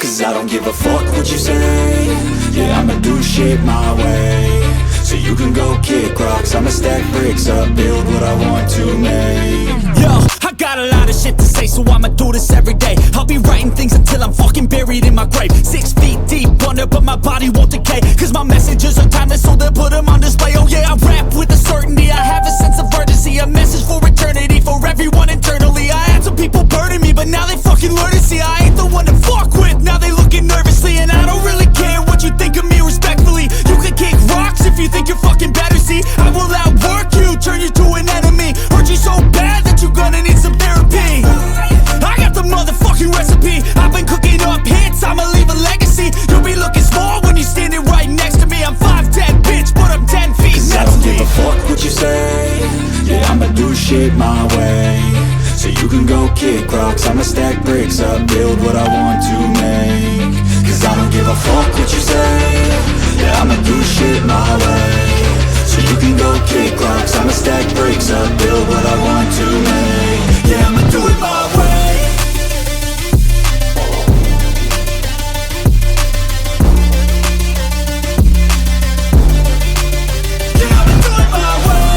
Cause I don't give a fuck what you say. Yeah, I'ma do shit my way. So you can go kick rocks, I'ma stack bricks up, build what I want to make. Yo, I got a lot of shit to say, so I'ma do this every day. I'll be writing things until I'm fucking buried in my grave. 6 feet deep under, but my body won't decay. Cause my messages are timeless, so they'll put them on display. Oh yeah, I rap with a certainty, I have a sense of urgency. A message for eternity, for everyone internally. I had some people burning me, but now they fucking learn to see I ain't the one to fuck with, now they looking nervously. And I don't really care what you think of me, respectfully. You can kick rocks if you think you're fucking better, see. I will outwork you, turn you to an enemy. Hurt you so bad that you're gonna need some therapy. I got the motherfucking recipe. I've been cooking up hits, I'ma leave a legacy. You'll be looking small when you're standing right next to me. I'm 5'10", bitch, but I'm 10 feet Cause next I don't to give me. a fuck what you say. Yeah, I'ma do shit my way. So you can go kick rocks, I'ma stack bricks up, build what I want to make. Cause I don't give a fuck what you say. Yeah, I'ma do shit my way. So you can go kick rocks, I'ma stack bricks up, build what I want to make. Yeah, I'ma do it my way. Yeah, I'ma do it my way.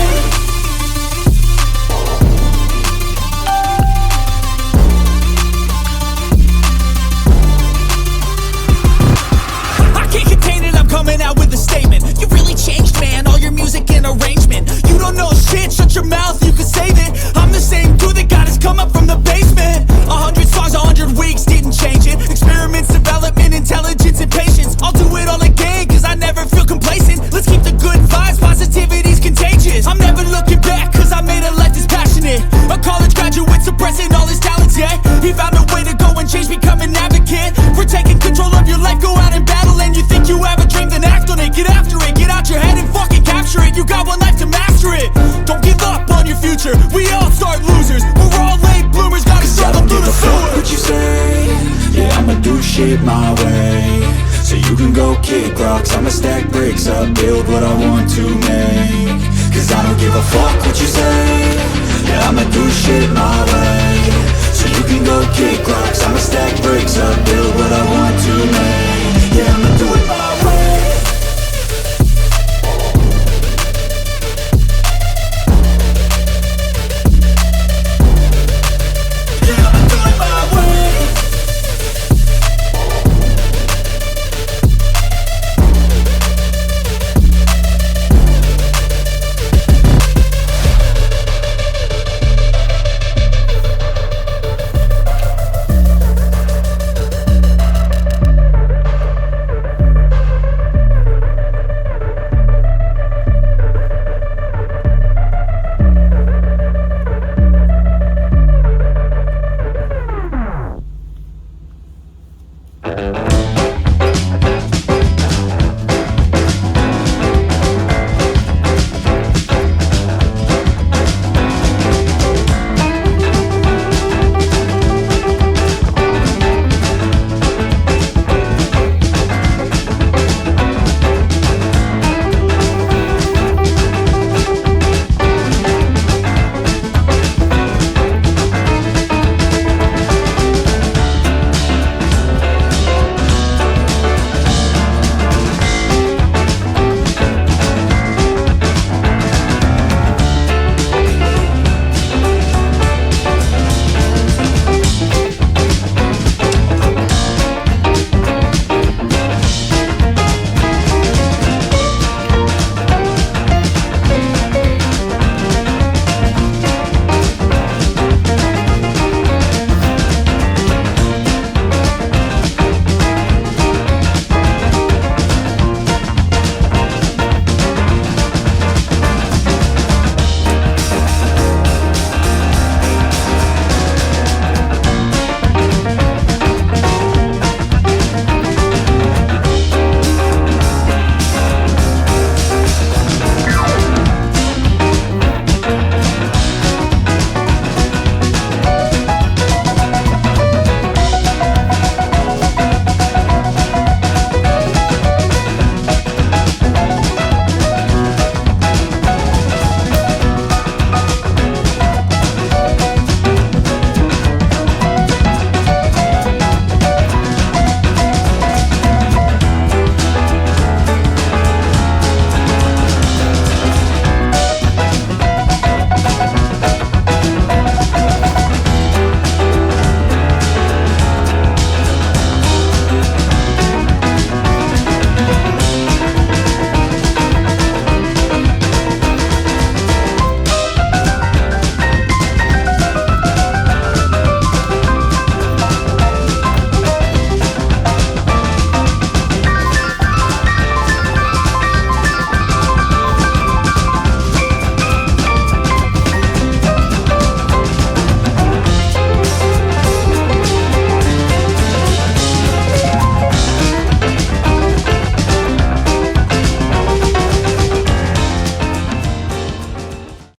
I can't contain it, I'm coming out with a statement. You really changed, man, all your music and arrangement. You don't know shit, shut your mouth, you can save it. I'm the same dude that got us come up from the basement. 100 songs, 100 weeks, didn't change it. Experiments, development, intelligence, and patience. I'll do it all again, cause I never feel complacent. Let's keep the good vibes, positivity's contagious. I'm never looking back, cause I made a life that's passionate. A college graduate suppressing all his talents, yeah. He found a way to go and change, become an advocate. For taking control of your life, go out and battle. And you think you have a dream, then act on it. Get after it, get out your head and fucking capture it. You got one life to master it. Don't give up on your future, we all start losers. We're all late bloomers, gotta struggle through the Fuck sewer. what you say. Yeah, I'ma do shit my way. So you can go kick rocks, I'ma stack bricks up, build what I want to make. Cause I don't give a fuck what you say. Yeah, I'ma do shit my